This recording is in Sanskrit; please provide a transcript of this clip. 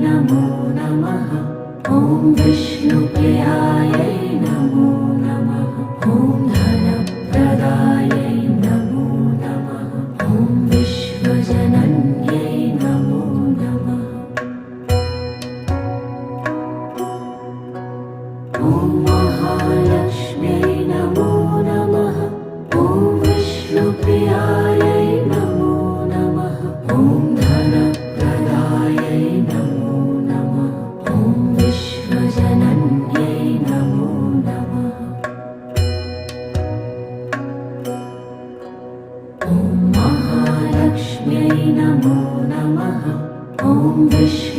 नमो नमः। ॐ विष्णुप्रियायै नमो नमः। ॐ धनप्रदायै नमो नमः। ॐ विश्वजनन्यै नमो नमः। ॐ महालक्ष्म्यै नमो नमः। ॐ विष्णुप्रियायै नमो नमः। ॐ धनप्रदायै नमो नमः। ॐ विश्वजनन्यै नमो नमः। ॐ महालक्ष्म्यै नमो नमः। ॐ विष्णु